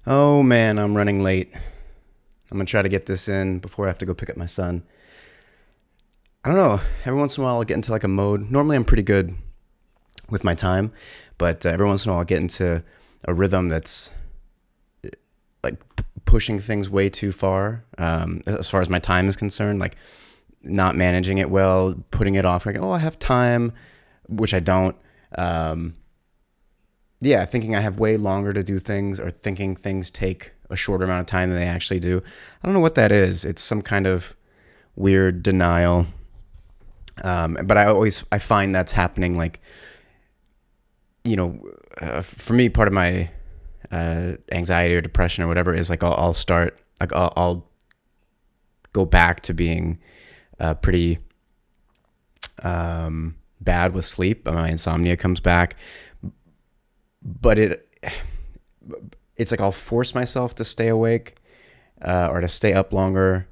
Oh man, I'm running late. I'm gonna try to get this in before I have to go pick up my son. I don't know. Every once in a while, I'll get into like a mode. Normally, I'm pretty good with my time, but every once in a while, I'll get into a rhythm that's like pushing things way too far as far as my time is concerned. Like not managing it well, putting it off. Like, oh, I have time, which I don't. Um, yeah, thinking I have way longer to do things or thinking things take a shorter amount of time than they actually do. I don't know what that is. It's some kind of weird denial. But I find that's happening like, for me, part of my anxiety or depression or whatever is like I'll start, like I'll go back to being pretty bad with sleep. My insomnia comes back. But it's like I'll force myself to stay awake or to stay up longer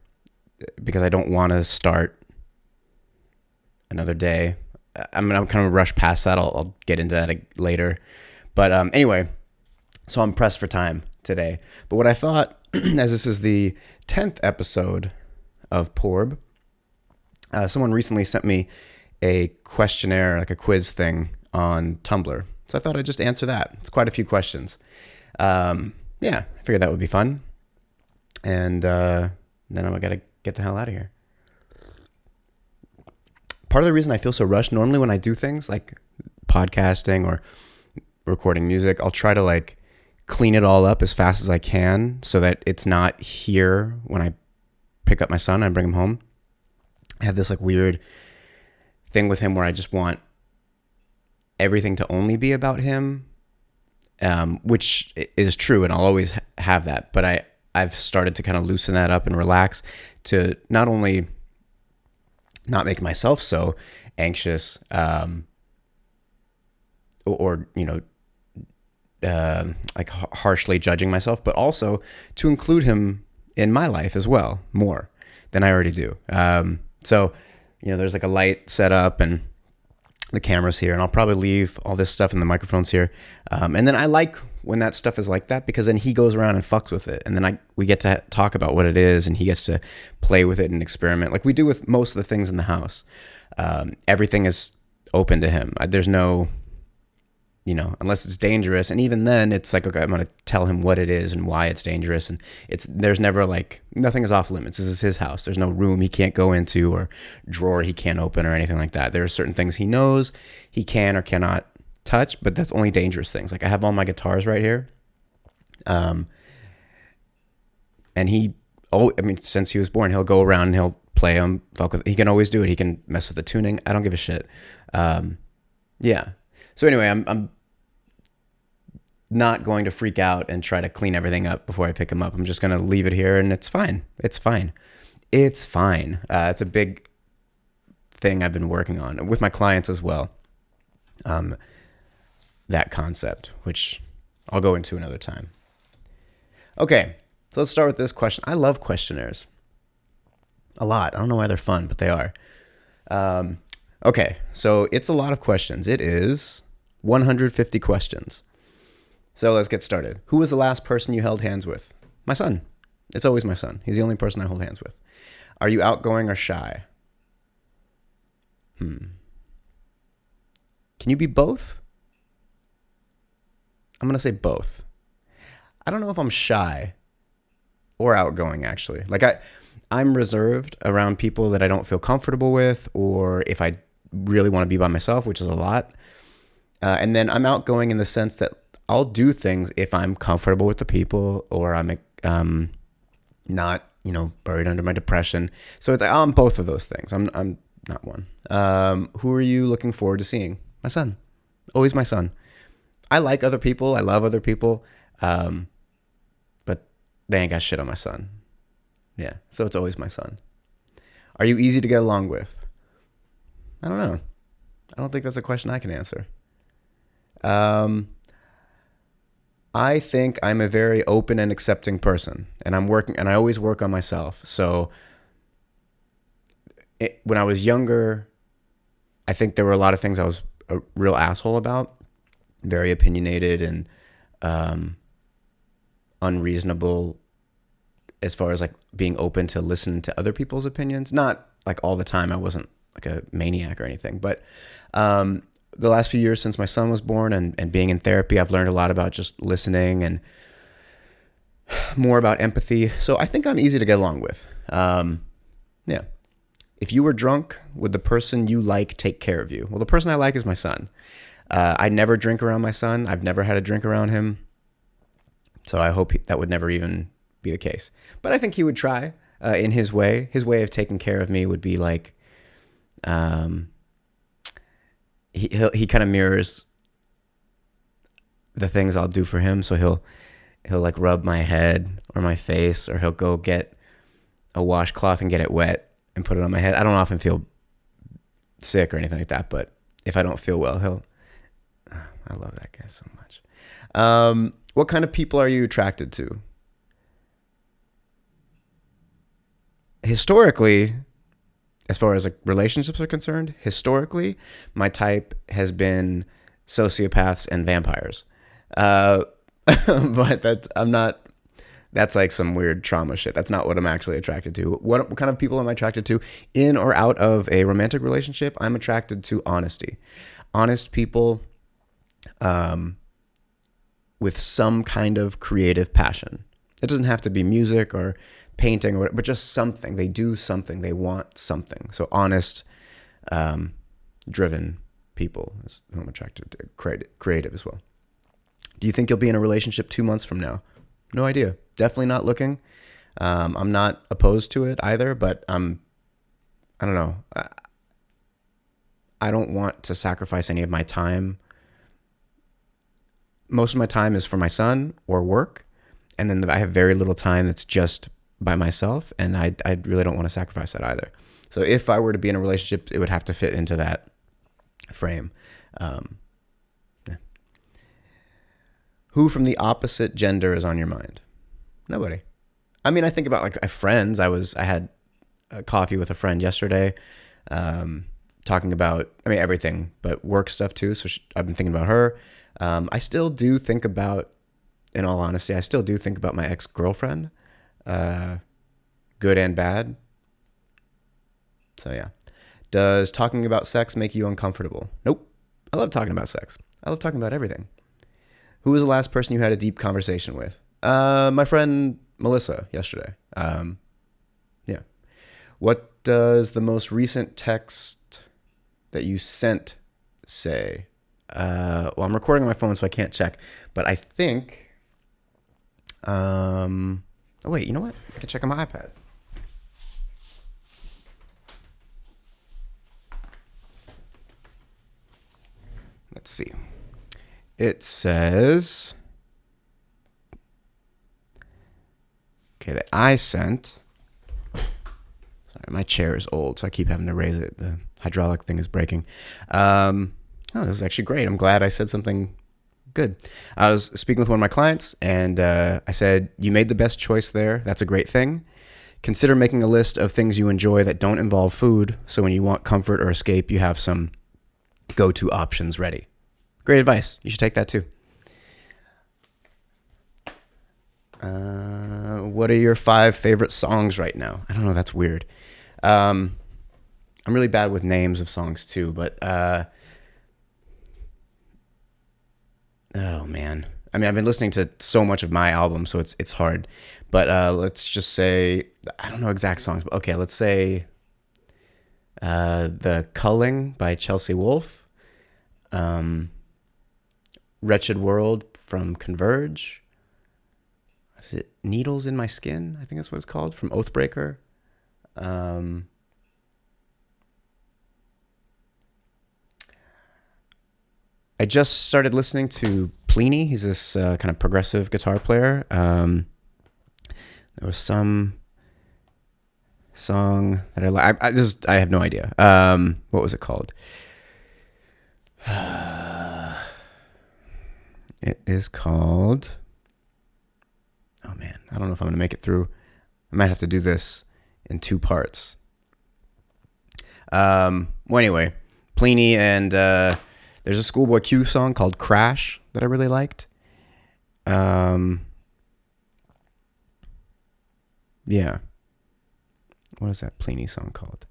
because I don't want to start another day. I'm kind of rush past that. I'll get into that later. But anyway, so I'm pressed for time today. But what I thought, as this is the 10th episode of PORB, someone recently sent me a questionnaire, like a quiz thing on Tumblr. So I thought I'd just answer that. It's quite a few questions. I figured that would be fun. And then I got to get the hell out of here. Part of the reason I feel so rushed, normally when I do things like podcasting or recording music, I'll try to like clean it all up as fast as I can so that it's not here when I pick up my son and bring him home. I have this like weird thing with him where I just want everything to only be about him, which is true, and I'll always have that. But I've started to kind of loosen that up and relax to not only not make myself so anxious, or like harshly judging myself, but also to include him in my life as well, more than I already do. So there's like a light set up and the camera's here, and I'll probably leave all this stuff and the microphones here. And then I like when that stuff is like that because then he goes around and fucks with it. And then we get to talk about what it is and he gets to play with it and experiment like we do with most of the things in the house. Everything is open to him. There's no, unless it's dangerous. And even then it's like, okay, I'm going to tell him what it is and why it's dangerous. And there's never like, nothing is off limits. This is his house. There's no room he can't go into or drawer he can't open or anything like that. There are certain things he knows he can or cannot touch, but that's only dangerous things. Like I have all my guitars right here. And since he was born, he'll go around and he'll play them. He can always do it. He can mess with the tuning. I don't give a shit. Yeah. So anyway, I'm not going to freak out and try to clean everything up before I pick him up. I'm just going to leave it here and it's fine. It's fine. It's fine. It's a big thing I've been working on with my clients as well. That concept, which I'll go into another time. Okay, so let's start with this question. I love questionnaires a lot. I don't know why they're fun, but they are. Okay, so it's a lot of questions. It is 150 questions. So let's get started. Who was the last person you held hands with? My son. It's always my son. He's the only person I hold hands with. Are you outgoing or shy? Can you be both? I'm going to say both. I don't know if I'm shy or outgoing, actually. Like I'm reserved around people that I don't feel comfortable with, or if I really want to be by myself, which is a lot. And then I'm outgoing in the sense that I'll do things if I'm comfortable with the people, or I'm not, buried under my depression. So I'm both of those things. I'm not one. Who are you looking forward to seeing? My son. Always my son. I like other people. I love other people. But they ain't got shit on my son. Yeah. So it's always my son. Are you easy to get along with? I don't know. I don't think that's a question I can answer. I think I'm a very open and accepting person, and I always work on myself. So when I was younger, I think there were a lot of things I was a real asshole about, very opinionated and unreasonable as far as like being open to listen to other people's opinions. Not like all the time. I wasn't like a maniac or anything, but the last few years since my son was born and being in therapy, I've learned a lot about just listening and more about empathy. So I think I'm easy to get along with. Yeah. If you were drunk, would the person you like take care of you? Well, the person I like is my son. I never drink around my son. I've never had a drink around him. So I hope that would never even be the case. But I think he would try in his way. His way of taking care of me would be like, he kind of mirrors the things I'll do for him. So he'll like rub my head or my face, or he'll go get a washcloth and get it wet and put it on my head. I don't often feel sick or anything like that, but if I don't feel well, I love that guy so much. What kind of people are you attracted to? Historically, as far as like relationships are concerned, historically, my type has been sociopaths and vampires. But that's like some weird trauma shit. That's not what I'm actually attracted to. What kind of people am I attracted to in or out of a romantic relationship? I'm attracted to honesty. Honest people with some kind of creative passion. It doesn't have to be music or painting or whatever, but just something. They do something. They want something. So honest, driven people is who I'm attracted to. Creative as well. Do you think you'll be in a relationship 2 months from now? No idea. Definitely not looking. I'm not opposed to it either, but I don't know. I don't want to sacrifice any of my time. Most of my time is for my son or work, and then I have very little time that's just by myself, and I really don't want to sacrifice that either. So if I were to be in a relationship, it would have to fit into that frame. Yeah. Who from the opposite gender is on your mind? Nobody. I mean, I think about like friends. I had a coffee with a friend yesterday, talking about, everything, but work stuff too. So I've been thinking about her. I still do think about, in all honesty, I still do think about my ex-girlfriend, good and bad. So yeah. Does talking about sex make you uncomfortable? Nope. I love talking about sex. I love talking about everything. Who was the last person you had a deep conversation with? My friend Melissa yesterday. Yeah. What does the most recent text that you sent say? Well, I'm recording on my phone, so I can't check. But I think... oh, wait, you know what? I can check on my iPad. Let's see. It says... Okay, that I sent... Sorry, my chair is old, so I keep having to raise it. The hydraulic thing is breaking. Oh, this is actually great. I'm glad I said something good. I was speaking with one of my clients, and I said, you made the best choice there. That's a great thing. Consider making a list of things you enjoy that don't involve food, so when you want comfort or escape, you have some go-to options ready. Great advice. You should take that too. What are your 5 favorite songs right now? I don't know. That's weird. I'm really bad with names of songs too, but oh man. I've been listening to so much of my album, so it's hard. But let's just say, I don't know exact songs, but okay, let's say The Culling by Chelsea Wolfe, Wretched World from Converge. Is it Needles in My Skin? I think that's what it's called, from Oathbreaker. I just started listening to Pliny. He's this kind of progressive guitar player. There was some song that I like. I have no idea. What was it called? It is called... Oh man, I don't know if I'm going to make it through. I might have to do this in 2 parts. Well, anyway, Pliny, and there's a Schoolboy Q song called Crash that I really liked. Yeah. What is that Pliny song called?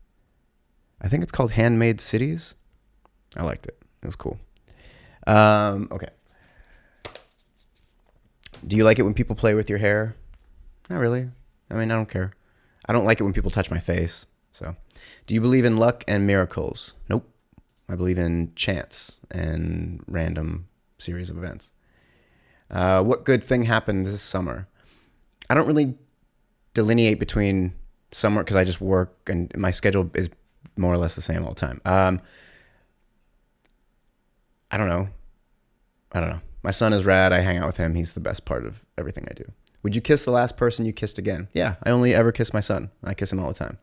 I think it's called Handmade Cities. I liked it. It was cool. Okay. Do you like it when people play with your hair? Not really. I mean, I don't care. I don't like it when people touch my face. So, do you believe in luck and miracles? Nope. I believe in chance and random series of events. What good thing happened this summer? I don't really delineate between summer because I just work and my schedule is more or less the same all the time. I don't know. My son is rad. I hang out with him. He's the best part of everything I do. Would you kiss the last person you kissed again? Yeah, I only ever kiss my son. I kiss him all the time.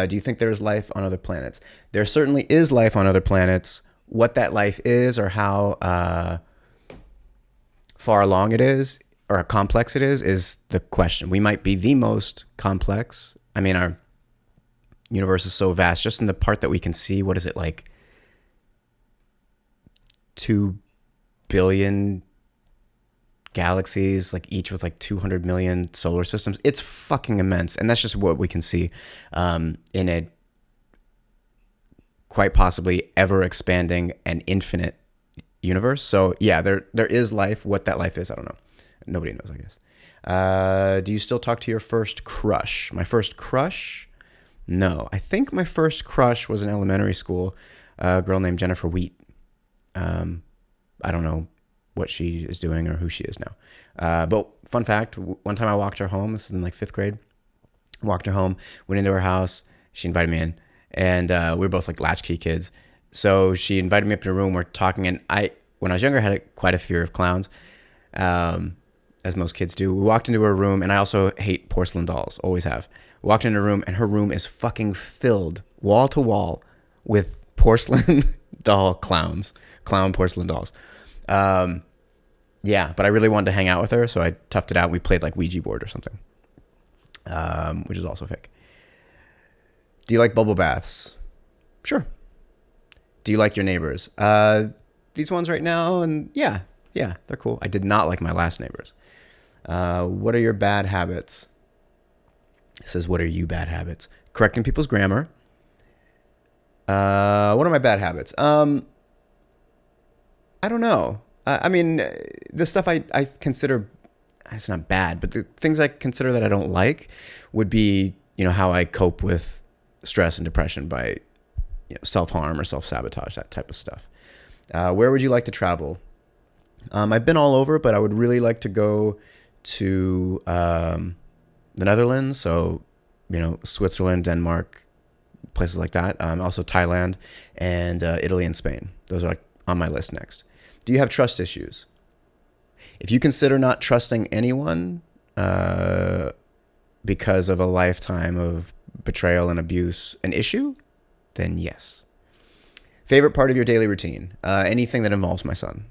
Do you think there's life on other planets? There certainly is life on other planets. What that life is or how far along it is or how complex it is the question. We might be the most complex. I mean, our universe is so vast. Just in the part that we can see, what is it, like 2 billion galaxies, like each with like 200 million solar systems. It's fucking immense. And that's just what we can see in a quite possibly ever expanding and infinite universe. So yeah, there is life. What that life is, I don't know. Nobody knows, I guess. Do you still talk to your first crush? My first crush? No. I think my first crush was in elementary school, a girl named Jennifer Wheat. I don't know what she is doing or who she is now. But fun fact, one time I walked her home. This is in like 5th grade. Walked her home, went into her house. She invited me in. And we were both like latchkey kids. So she invited me up to her room. We're talking. And when I was younger, I had quite a fear of clowns, as most kids do. We walked into her room. And I also hate porcelain dolls. Always have. Walked into her room. And her room is fucking filled wall to wall with porcelain doll clowns. Clown porcelain dolls. Yeah, but I really wanted to hang out with her, so I toughed it out. We played like Ouija board or something, which is also fake. Do you like bubble baths? Sure. Do you like your neighbors? These ones right now, and yeah, they're cool. I did not like my last neighbors. What are your bad habits? It says, what are you bad habits? Correcting people's grammar. What are my bad habits? I don't know. I mean, the stuff I consider, it's not bad, but the things I consider that I don't like would be, how I cope with stress and depression by self-harm or self-sabotage, that type of stuff. Where would you like to travel? I've been all over, but I would really like to go to the Netherlands. So, Switzerland, Denmark, places like that. Also Thailand and Italy and Spain. Those are on my list next. Do you have trust issues? If you consider not trusting anyone because of a lifetime of betrayal and abuse an issue, then yes. Favorite part of your daily routine? Anything that involves my son.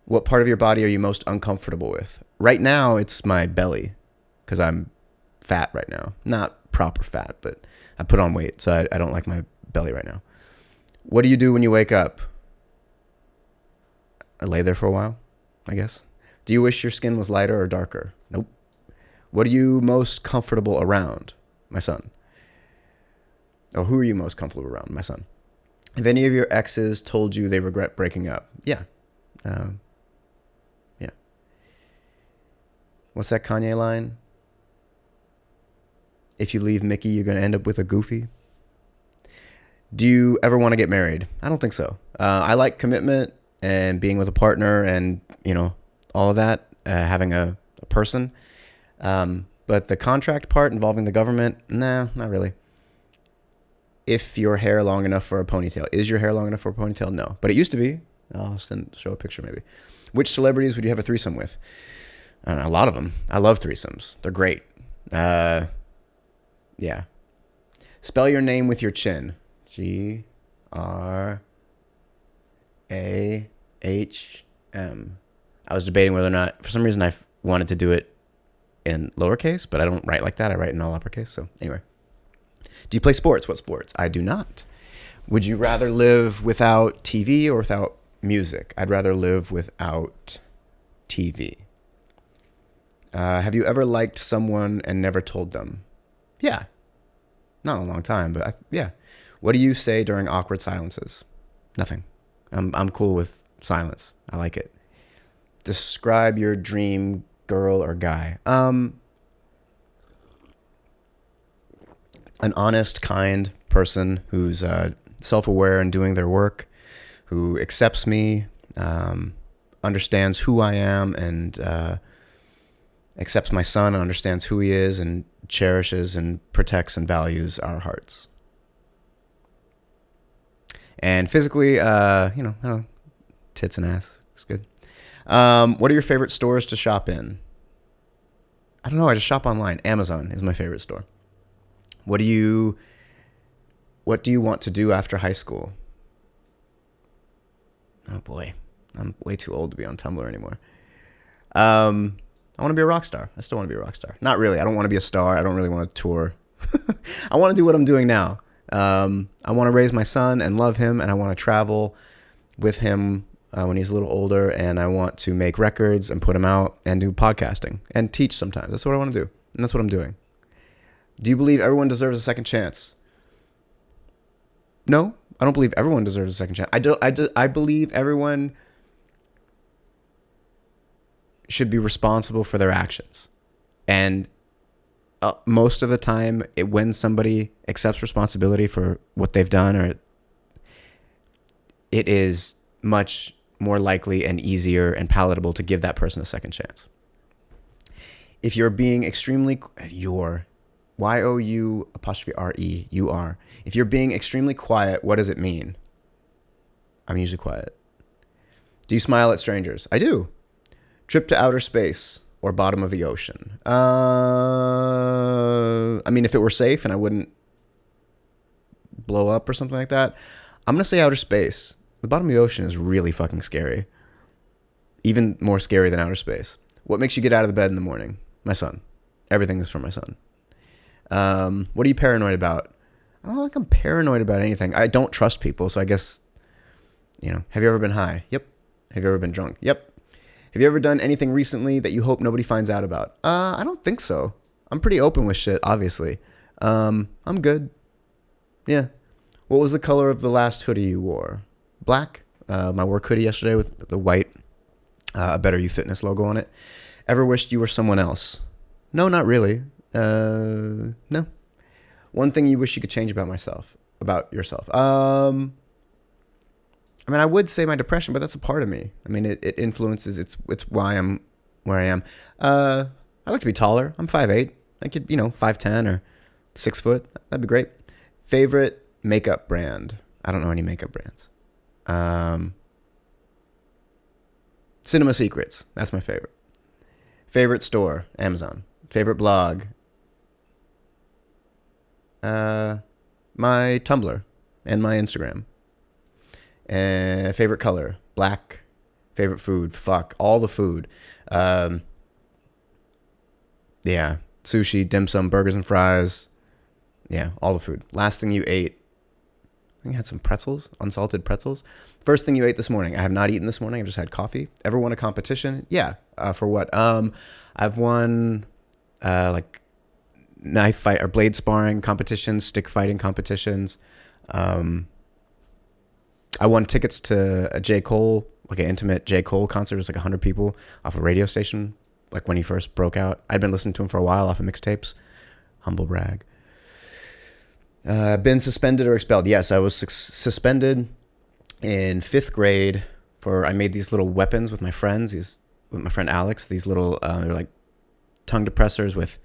What part of your body are you most uncomfortable with? Right now, it's my belly because I'm fat right now. Not proper fat, but I put on weight, so I don't like my belly right now. What do you do when you wake up? I lay there for a while, I guess. Do you wish your skin was lighter or darker? Nope. What are you most comfortable around? My son. Oh, who are you most comfortable around? My son. Have any of your exes told you they regret breaking up? Yeah. Yeah. What's that Kanye line? If you leave Mickey, you're going to end up with a Goofy. Do you ever want to get married? I don't think so. I like commitment and being with a partner and, all of that, having a person. But the contract part involving the government, nah, not really. If your hair long enough for a ponytail. Is your hair long enough for a ponytail? No. But it used to be. I'll show a picture maybe. Which celebrities would you have a threesome with? I don't know, a lot of them. I love threesomes. They're great. Yeah. Spell your name with your chin. Graham. I was debating whether or not, for some reason, I wanted to do it in lowercase, but I don't write like that. I write in all uppercase. So anyway, do you play sports? What sports? I do not. Would you rather live without TV or without music? I'd rather live without TV. Have you ever liked someone and never told them? Yeah. Not in a long time, but yeah. What do you say during awkward silences? Nothing. I'm cool with silence. I like it. Describe your dream girl or guy. An honest, kind person who's self-aware and doing their work, who accepts me, understands who I am, and accepts my son and understands who he is, and cherishes and protects and values our hearts. And physically, I don't know, tits and ass. It's good. What are your favorite stores to shop in? I don't know. I just shop online. Amazon is my favorite store. What do you want to do after high school? Oh boy, I'm way too old to be on Tumblr anymore. I want to be a rock star. I still want to be a rock star. Not really. I don't want to be a star. I don't really want to tour. I want to do what I'm doing now. I want to raise my son and love him, and I want to travel with him when he's a little older, and I want to make records and put them out and do podcasting and teach sometimes. That's what I want to do, and that's what I'm doing. Do you believe everyone deserves a second chance? No, I don't believe everyone deserves a second chance. I believe everyone should be responsible for their actions. And most of the time, when somebody accepts responsibility for what they've done, it is much more likely and easier and palatable to give that person a second chance. If you're being extremely, Y-O-U''RE, you are. If you're being extremely quiet, what does it mean? I'm usually quiet. Do you smile at strangers? I do. Trip to outer space or bottom of the ocean? I mean, if it were safe and I wouldn't blow up or something like that, I'm going to say outer space. The bottom of the ocean is really fucking scary. Even more scary than outer space. What makes you get out of the bed in the morning? My son. Everything is for my son. What are you paranoid about? I don't think I'm paranoid about anything. I don't trust people, so I guess, have you ever been high? Yep. Have you ever been drunk? Yep. Have you ever done anything recently that you hope nobody finds out about? I don't think so. I'm pretty open with shit, obviously. I'm good. Yeah. What was the color of the last hoodie you wore? Black. My work hoodie yesterday with the white A Better You Fitness logo on it. Ever wished you were someone else? No, not really. No. One thing you wish you could change about yourself. I mean, I would say my depression, but that's a part of me. I mean, it influences. It's why I'm where I am. I like to be taller. I'm 5'8". I could 5'10" or 6 foot. That'd be great. Favorite makeup brand? I don't know any makeup brands. Cinema Secrets. That's my favorite. Favorite store? Amazon. Favorite blog? My Tumblr and my Instagram. Favorite color? Black. Favorite food? Fuck. All the food. Yeah. Sushi, dim sum, burgers and fries. Yeah, all the food. Last thing you ate? I think I had some pretzels, unsalted pretzels. First thing you ate this morning? I have not eaten this morning. I've just had coffee. Ever won a competition? Yeah. For what? I've won like knife fight or blade sparring competitions, stick fighting competitions. I won tickets to a J. Cole, like an intimate J. Cole concert. It was like 100 people off a radio station, like when he first broke out. I'd been listening to him for a while off of mixtapes. Humble brag. Been suspended or expelled? Yes, I was suspended in 5th grade I made these little weapons with my friends, with my friend Alex, these little, they're like tongue depressors with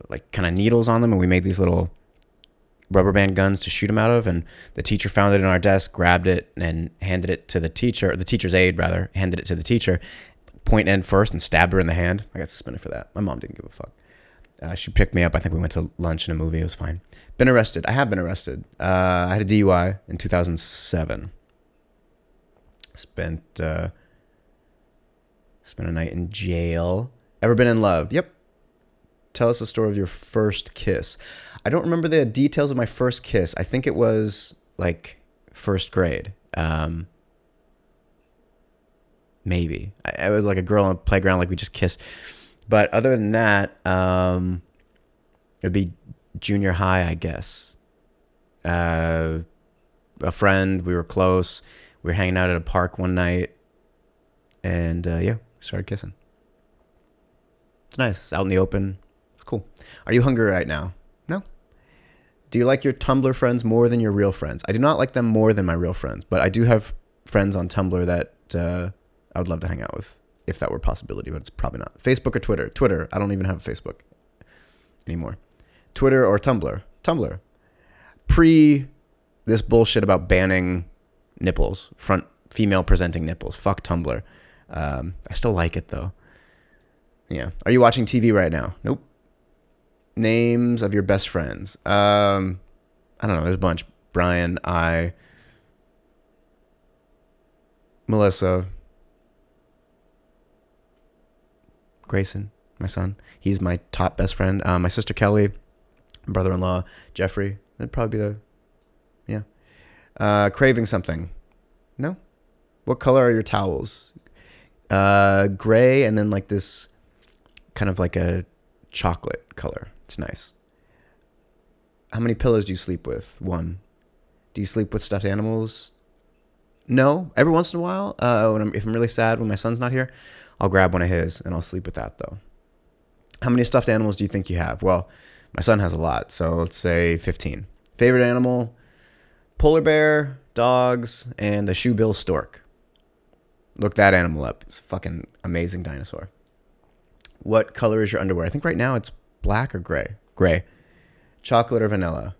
like kind of needles on them, and we made these little rubber band guns to shoot them out of, and the teacher found it in our desk, grabbed it, and handed it to the teacher's aide rather, handed it to the teacher, point end first, and stabbed her in the hand. I got suspended for that. My mom didn't give a fuck. She picked me up. I think we went to lunch and a movie. It was fine. Been arrested. I have been arrested. I had a DUI in 2007. Spent a night in jail. Ever been in love? Yep. Tell us the story of your first kiss. I don't remember the details of my first kiss. I think it was like 1st grade. maybe. I was like a girl on a playground, like we just kissed. But other than that, it'd be junior high, I guess. A friend, we were close. We were hanging out at a park one night, and yeah, we started kissing. It's nice. It's out in the open. It's cool. Are you hungry right now? No. Do you like your Tumblr friends more than your real friends? I do not like them more than my real friends, but I do have friends on Tumblr that I would love to hang out with if that were a possibility, but it's probably not. Facebook or Twitter? Twitter. I don't even have a Facebook anymore. Twitter or Tumblr? Tumblr. Pre this bullshit about banning nipples, front female presenting nipples. Fuck Tumblr. I still like it though. Yeah. Are you watching TV right now? Nope. Names of your best friends. I don't know. There's a bunch. Brian, Melissa, Grayson, my son. He's my top best friend. My sister Kelly, brother-in-law Jeffrey. That'd probably be craving something. No. What color are your towels? Gray and then like this kind of like a chocolate color. It's nice. How many pillows do you sleep with? 1. Do you sleep with stuffed animals? No. Every once in a while, if I'm really sad when my son's not here, I'll grab one of his and I'll sleep with that though. How many stuffed animals do you think you have? Well, my son has a lot, so let's say 15. Favorite animal? Polar bear, dogs, and the shoebill stork. Look that animal up. It's a fucking amazing dinosaur. What color is your underwear? I think right now it's black or gray. Gray. Chocolate or vanilla?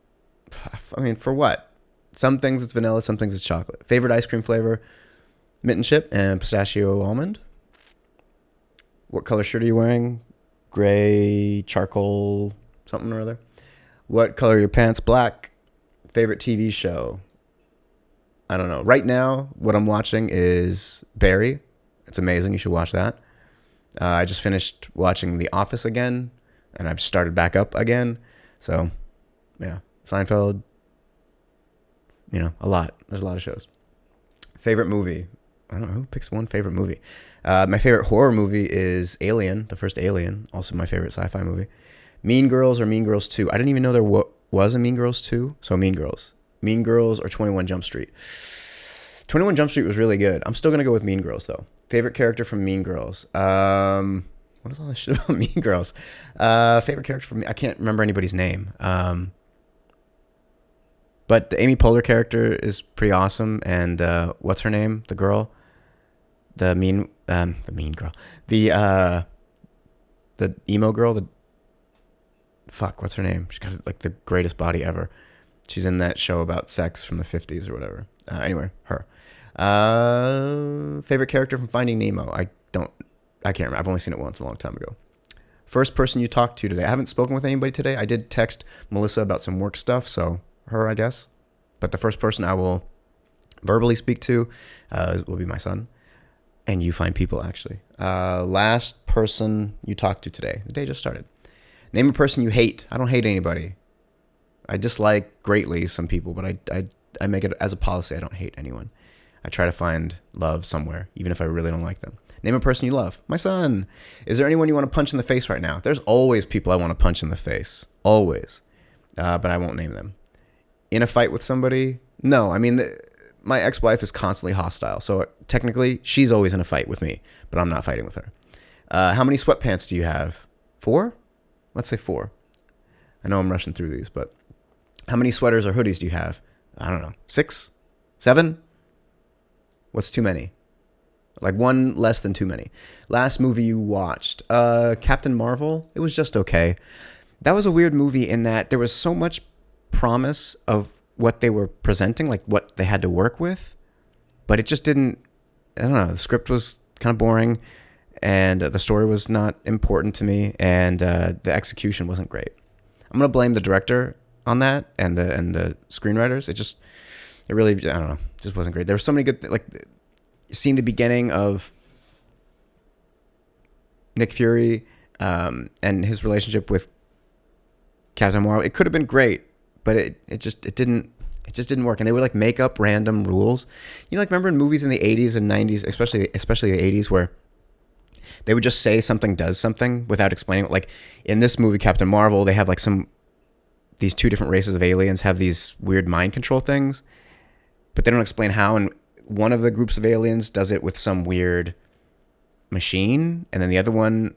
I mean, for what? Some things it's vanilla, some things it's chocolate. Favorite ice cream flavor? Mint and chip and pistachio almond. What color shirt are you wearing? Gray, charcoal, something or other. What color are your pants? Black. Favorite TV show? I don't know. Right now, what I'm watching is Barry. It's amazing. You should watch that. I just finished watching The Office again, and I've started back up again. So, yeah. Seinfeld. A lot. There's a lot of shows. Favorite movie? I don't know. Who picks one favorite movie? My favorite horror movie is Alien, the first Alien. Also my favorite sci-fi movie. Mean Girls or Mean Girls 2? I didn't even know there was a Mean Girls 2. So Mean Girls. Mean Girls or 21 Jump Street? 21 Jump Street was really good. I'm still going to go with Mean Girls, though. Favorite character from Mean Girls? What is all this shit about Mean Girls? Favorite character from me? I can't remember anybody's name. But the Amy Poehler character is pretty awesome. And what's her name? The girl? The mean girl. The emo girl? What's her name? She's got like the greatest body ever. She's in that show about sex from the 50s or whatever. Anyway, her. Favorite character from Finding Nemo? I can't remember. I've only seen it once a long time ago. First person you talked to today? I haven't spoken with anybody today. I did text Melissa about some work stuff, so her, I guess. But the first person I will verbally speak to will be my son. And you find people, actually. Last person you talked to today. The day just started. Name a person you hate. I don't hate anybody. I dislike greatly some people, but I make it as a policy. I don't hate anyone. I try to find love somewhere, even if I really don't like them. Name a person you love. My son. Is there anyone you want to punch in the face right now? There's always people I want to punch in the face. Always. But I won't name them. In a fight with somebody? No. I mean, my ex-wife is constantly hostile. So technically, she's always in a fight with me, but I'm not fighting with her. How many sweatpants do you have? 4? Let's say 4. I know I'm rushing through these, but how many sweaters or hoodies do you have? I don't know. 6? 7? What's too many? Like one less than too many. Last movie you watched? Captain Marvel. It was just okay. That was a weird movie in that there was so much promise of what they were presenting, like what they had to work with, but it just didn't, I don't know, the script was kind of boring, and the story was not important to me, and the execution wasn't great. I'm going to blame the director on that, and the screenwriters. It really, I don't know, just wasn't great. There were so many good, like, seeing the beginning of Nick Fury and his relationship with Captain Marvel, it could have been great, but it It just didn't work. And they would like make up random rules. You know, like remember in movies in the 80s and 90s, especially the 80s, where they would just say something does something without explaining it. Like in this movie, Captain Marvel, they have like these two different races of aliens have these weird mind control things, but they don't explain how. And one of the groups of aliens does it with some weird machine, and then the other one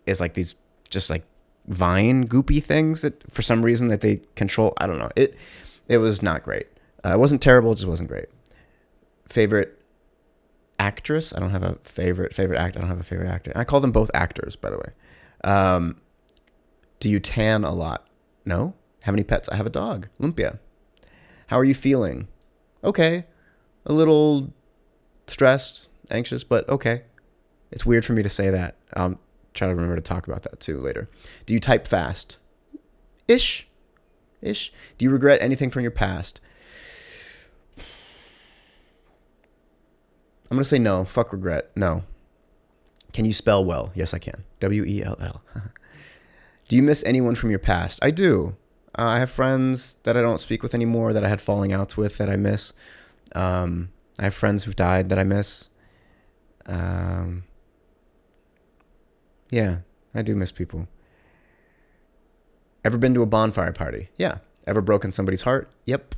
is like these just like vine goopy things that for some reason that they control. I don't know. It was not great. It wasn't terrible. It just wasn't great. Favorite actress? I don't have a favorite actor. I don't have a favorite actor. I call them both actors, by the way. Do you tan a lot? No. How many pets? I have a dog, Lumpia. How are you feeling? Okay. A little stressed, anxious, but okay. It's weird for me to say that. I'll try to remember to talk about that too later. Do you type fast? Ish. Do you regret anything from your past? I'm going to say no. Fuck regret. No. Can you spell well? Yes, I can. W-E-L-L. Do you miss anyone from your past? I do. I have friends that I don't speak with anymore, that I had falling outs with that I miss. I have friends who've died that I miss. Yeah, I do miss people. Ever been to a bonfire party? Yeah. Ever broken somebody's heart? Yep.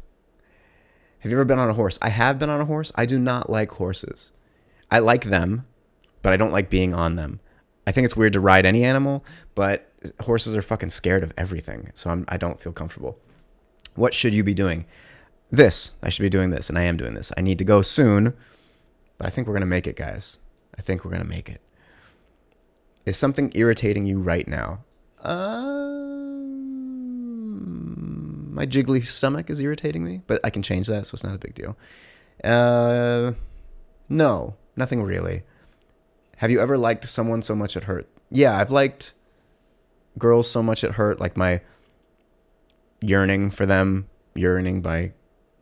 Have you ever been on a horse? I have been on a horse. I do not like horses. I like them, but I don't like being on them. I think it's weird to ride any animal, but horses are fucking scared of everything, so I don't feel comfortable. What should you be doing? This. I should be doing this, and I am doing this. I need to go soon, but I think we're going to make it, guys. I think we're going to make it. Is something irritating you right now? My jiggly stomach is irritating me, but I can change that, so it's not a big deal. No, nothing really. Have you ever liked someone so much it hurt? Yeah, I've liked girls so much it hurt, like my Yearning for Them, Yearning by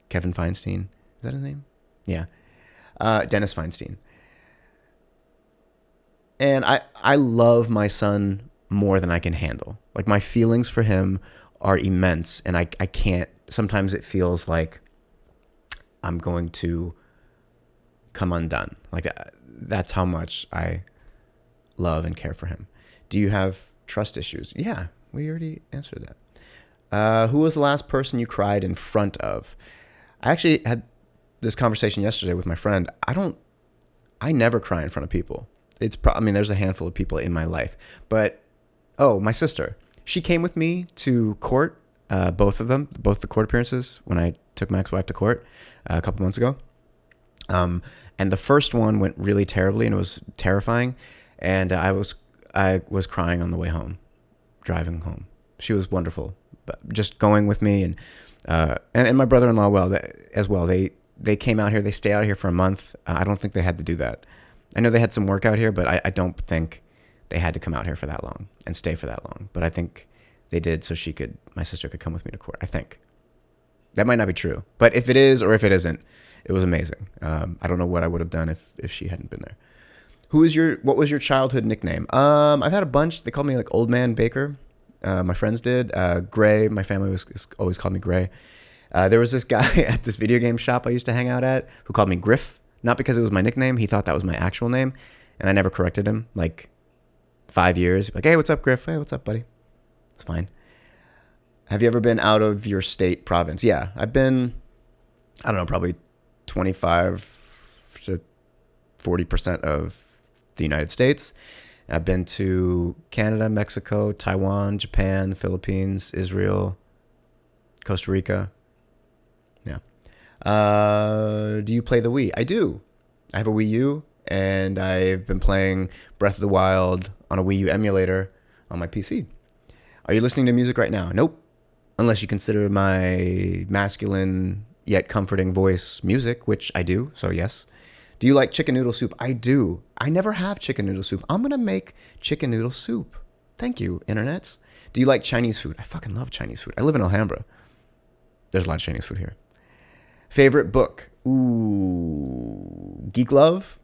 Kevin Feinstein. Is that his name? Yeah. Dennis Feinstein. And I love my son more than I can handle. Like my feelings for him are immense, and I can't, sometimes it feels like I'm going to come undone. Like that's how much I love and care for him. Do you have trust issues? Yeah, we already answered that. Who was the last person you cried in front of? I actually had this conversation yesterday with my friend. I never cry in front of people. There's a handful of people in my life, but my sister, she came with me to court, both the court appearances when I took my ex-wife to court a couple months ago. And the first one went really terribly, and it was terrifying. And I was crying on the way home, driving home. She was wonderful, but just going with me, and my brother-in-law as well. They came out here. They stayed out here for a month. I don't think they had to do that. I know they had some work out here, but I don't think they had to come out here for that long and stay for that long. But I think they did so my sister could come with me to court. I think. That might not be true. But if it is or if it isn't, it was amazing. I don't know what I would have done if she hadn't been there. What was your childhood nickname? I've had a bunch. They called me like Old Man Baker. My friends did. Gray. My family always called me Gray. There was this guy at this video game shop I used to hang out at who called me Griff. Not because it was my nickname. He thought that was my actual name. And I never corrected him. Like 5 years. Like, hey, what's up, Griff? Hey, what's up, buddy? It's fine. Have you ever been out of your state, province? Yeah, I've been, I don't know, probably 25 to 40% of the United States. I've been to Canada, Mexico, Taiwan, Japan, Philippines, Israel, Costa Rica. Yeah. Do you play the Wii? I do. I have a Wii U, and I've been playing Breath of the Wild on a Wii U emulator on my PC. Are you listening to music right now? Nope. Unless you consider my masculine yet comforting voice music, which I do, so yes. Do you like chicken noodle soup? I do. I never have chicken noodle soup. I'm going to make chicken noodle soup. Thank you, internets. Do you like Chinese food? I fucking love Chinese food. I live in Alhambra. There's a lot of Chinese food here. Favorite book? Ooh, Geek Love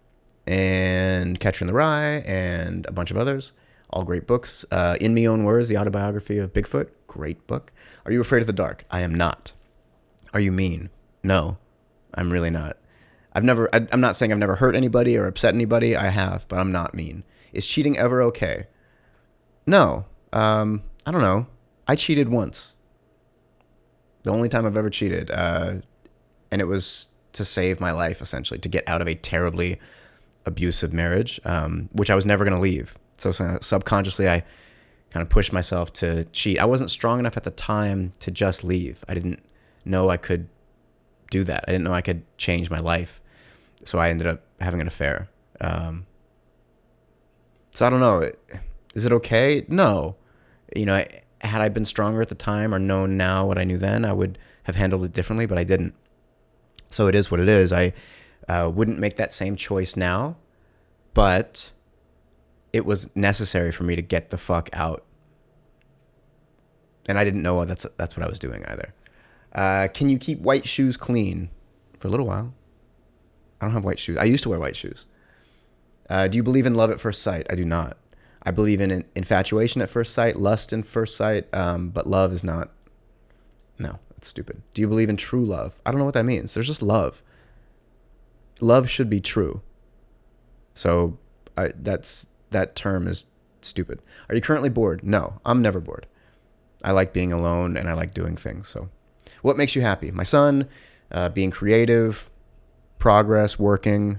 and Catcher in the Rye and a bunch of others. All great books. In Me Own Words, the autobiography of Bigfoot. Great book. Are you afraid of the dark? I am not. Are you mean? No, I'm really not. I'm not saying I've never hurt anybody or upset anybody. I have, but I'm not mean. Is cheating ever okay? No. I don't know. I cheated once. The only time I've ever cheated. And it was to save my life, essentially, to get out of a terribly abusive marriage, which I was never going to leave. So subconsciously, I kind of pushed myself to cheat. I wasn't strong enough at the time to just leave. I didn't know I could do that. I didn't know I could change my life. So I ended up having an affair. So I don't know. Is it okay? No. You know, had I been stronger at the time or known now what I knew then, I would have handled it differently, but I didn't. So it is what it is. I wouldn't make that same choice now, but it was necessary for me to get the fuck out. And I didn't know that's what I was doing either. Can you keep white shoes clean? For a little while. I don't have white shoes. I used to wear white shoes. Do you believe in love at first sight? I do not. I believe in infatuation at first sight, lust at first sight, but love is not. No, that's stupid. Do you believe in true love? I don't know what that means. There's just love. Love should be true. So that term is stupid. Are you currently bored? No, I'm never bored. I like being alone and I like doing things. So what makes you happy? My son, being creative, progress, working,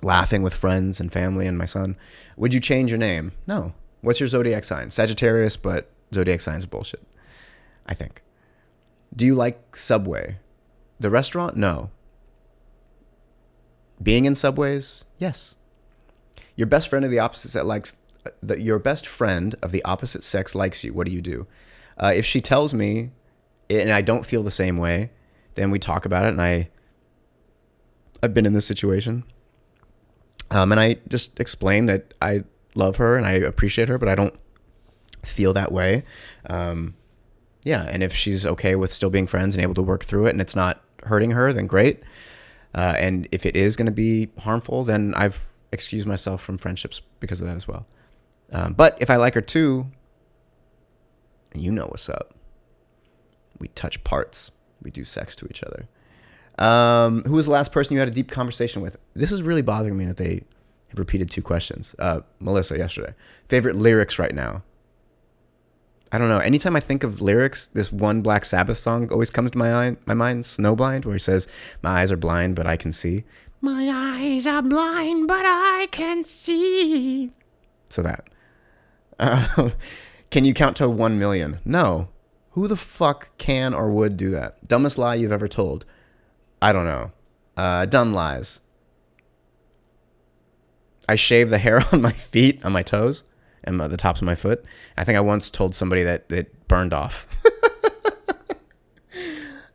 laughing with friends and family and my son. Would you change your name? No. What's your zodiac sign? Sagittarius, but zodiac signs are bullshit, I think. Do you like Subway? The restaurant? No. Being in Subways? Yes. Your best friend of the opposite sex likes your best friend of the opposite sex likes you. What do you do? If she tells me and I don't feel the same way, then we talk about it, and I've been in this situation. And I just explain that I love her and I appreciate her, but I don't feel that way. Yeah, and if she's okay with still being friends and able to work through it and it's not hurting her, then great. And if it is going to be harmful, then I've excused myself from friendships because of that as well. But if I like her too, you know what's up. We touch parts. We do sex to each other. Who was the last person you had a deep conversation with? This is really bothering me that they have repeated 2 questions. Melissa yesterday. Favorite lyrics right now? I don't know. Anytime I think of lyrics, this one Black Sabbath song always comes to my mind, Snowblind, where he says, my eyes are blind, but I can see. My eyes are blind, but I can see. So that. Can you count to 1 million? No. Who the fuck can or would do that? Dumbest lie you've ever told? I don't know. Dumb lies. I shave the hair on my feet, on my toes, and the tops of my foot. I think I once told somebody that it burned off.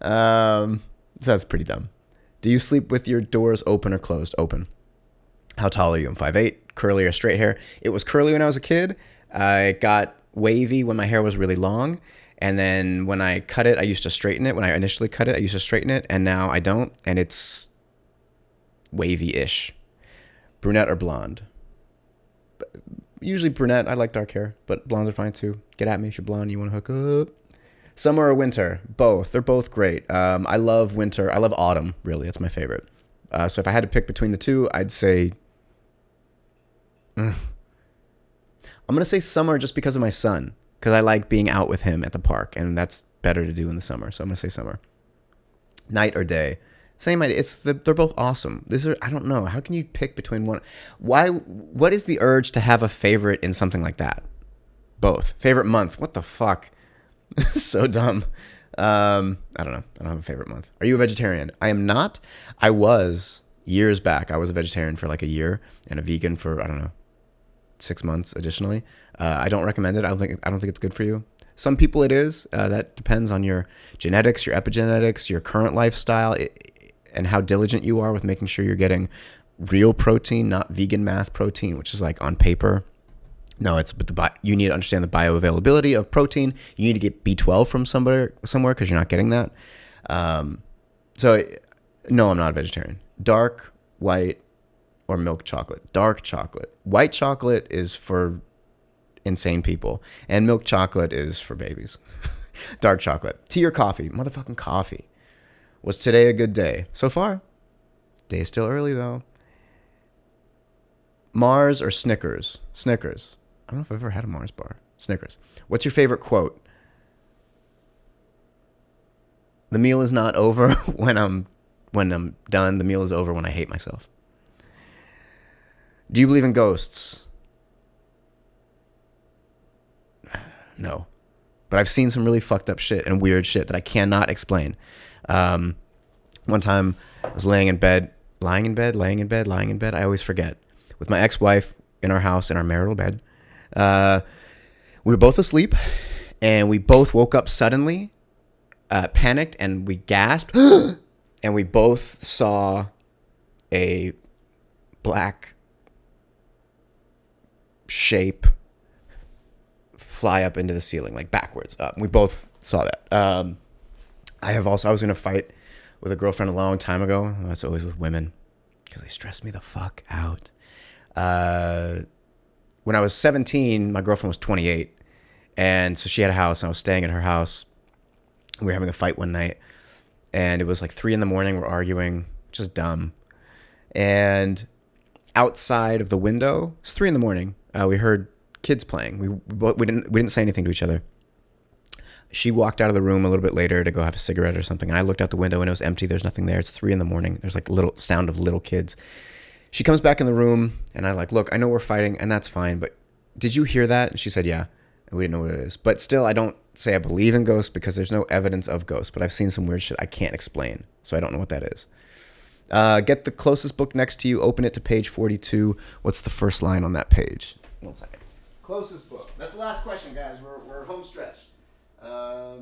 So that's pretty dumb. Do you sleep with your doors open or closed? Open. How tall are you? I'm 5'8". Curly or straight hair? It was curly when I was a kid. It got wavy when my hair was really long. And then when I cut it, I used to straighten it. When I initially cut it, I used to straighten it. And now I don't. And it's wavy-ish. Brunette or blonde? Usually brunette. I like dark hair, but blondes are fine too. Get at me if you're blonde and you want to hook up. Summer or winter? Both. They're both great. I love winter. I love autumn, really. That's my favorite. So if I had to pick between the two, I'd say... I'm going to say summer just because of my son. Because I like being out with him at the park, and that's better to do in the summer. So I'm going to say summer. Night or day? Same idea. They're both awesome. I don't know. How can you pick between one? What is the urge to have a favorite in something like that? Both. Favorite month? What the fuck? So dumb. I don't know. I don't have a favorite month. Are you a vegetarian? I am not. I was years back. I was a vegetarian for like a year and a vegan for, I don't know, 6 months additionally. I don't recommend it. I don't think it's good for you. Some people it is. That depends on your genetics, your epigenetics, your current lifestyle, and how diligent you are with making sure you're getting real protein, not vegan math protein, which is like on paper. No, you need to understand the bioavailability of protein. You need to get B12 from somewhere because you're not getting that. So no, I'm not a vegetarian. Dark, white, or milk chocolate. Dark chocolate. White chocolate is for insane people, and milk chocolate is for babies. Dark chocolate. Tea or coffee? Motherfucking coffee. Was today a good day? So far, day is still early though. Mars or Snickers? Snickers. I don't know if I've ever had a Mars bar. Snickers. What's your favorite quote? The meal is not over when I'm done. The meal is over when I hate myself. Do you believe in ghosts? No. But I've seen some really fucked up shit and weird shit that I cannot explain. One time I was lying in bed. I always forget. With my ex-wife in our house, in our marital bed. We were both asleep and we both woke up suddenly, panicked, and we gasped. And we both saw a black shape fly up into the ceiling, like backwards up. We both saw that. I was in a fight with a girlfriend a long time ago. That's always with women because they stress me the fuck out. When I was 17, my girlfriend was 28. And so she had a house and I was staying at her house. We were having a fight one night and it was like 3 a.m. We're arguing, just dumb. And outside of the window, it's 3 a.m. We heard kids playing. We didn't say anything to each other. She walked out of the room a little bit later to go have a cigarette or something. And I looked out the window and it was empty. There's nothing there. It's 3 a.m. There's like little sound of little kids. She comes back in the room and I like, look, I know we're fighting and that's fine, but did you hear that? And she said, yeah. And we didn't know what it is. But still, I don't say I believe in ghosts because there's no evidence of ghosts, but I've seen some weird shit I can't explain. So I don't know what that is. Get the closest book next to you. Open it to page 42. What's the first line on that page? 1 second. Closest book. That's the last question, guys. We're home stretch. I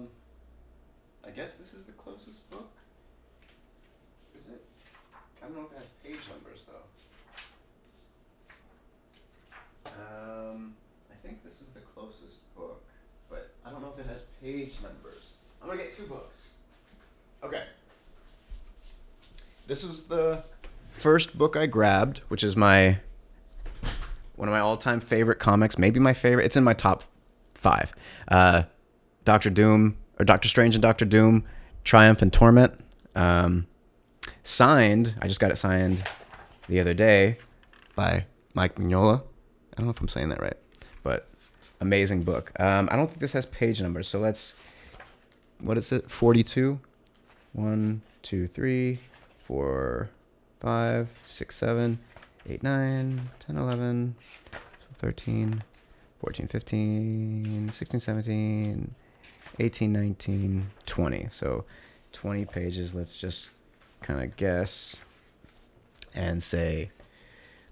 guess this is the closest book. Is it? I don't know if it has page numbers, though. I think this is the closest book, but I don't know if it has page numbers. I'm going to get 2 books. Okay. This was the first book I grabbed, which is one of my all-time favorite comics, maybe my favorite. It's in my top 5. Doctor Strange and Doctor Doom, Triumph and Torment. Signed, I just got it signed the other day by Mike Mignola. I don't know if I'm saying that right, but amazing book. I don't think this has page numbers, so what is it, 42? 1, 2, 3, 4, 5, 6, 7, 8, 9, 10, 11, 13, 14, 15, 16, 17, 18, 19, 20. So 20 pages. Let's just kind of guess and say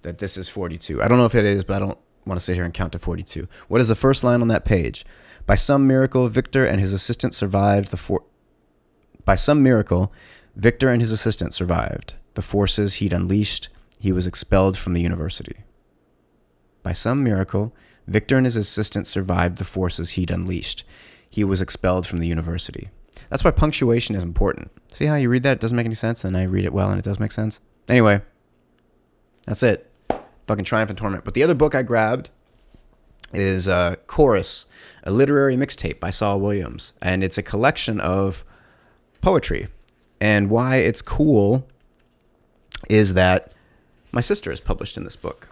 that this is 42. I don't know if it is, but I don't want to sit here and count to 42. What is the first line on that page? By some miracle, Victor and his assistant survived By some miracle, Victor and his assistant survived the forces he'd unleashed. He was expelled from the university. By some miracle, Victor and his assistant survived the forces he'd unleashed. He was expelled from the university. That's why punctuation is important. See how you read that? It doesn't make any sense, and I read it well, and it does make sense. Anyway, that's it. Fucking Triumph and Torment. But the other book I grabbed is Chorus, a literary mixtape by Saul Williams. And it's a collection of poetry. And why it's cool is that my sister is published in this book.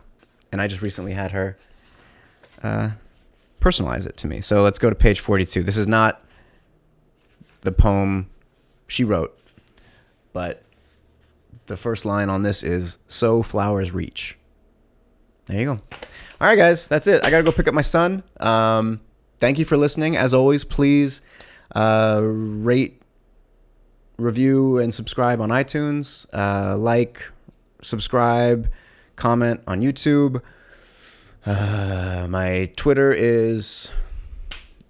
And I just recently had her personalize it to me. So let's go to page 42. This is not the poem she wrote, but the first line on this is, "So flowers reach." There you go. All right, guys, that's it. I got to go pick up my son. Thank you for listening. As always, please rate, review, and subscribe on iTunes. Like, subscribe, comment on YouTube. My Twitter is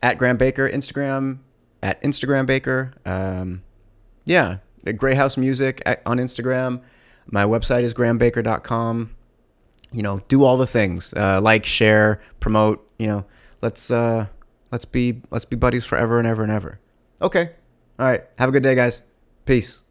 @GrahamBaker. Instagram @InstagramBaker. Yeah, Grey House Music on Instagram. My website is grahambaker.com. Do all the things. Like, share, promote. Let's be buddies forever and ever and ever. Okay. All right. Have a good day, guys. Peace.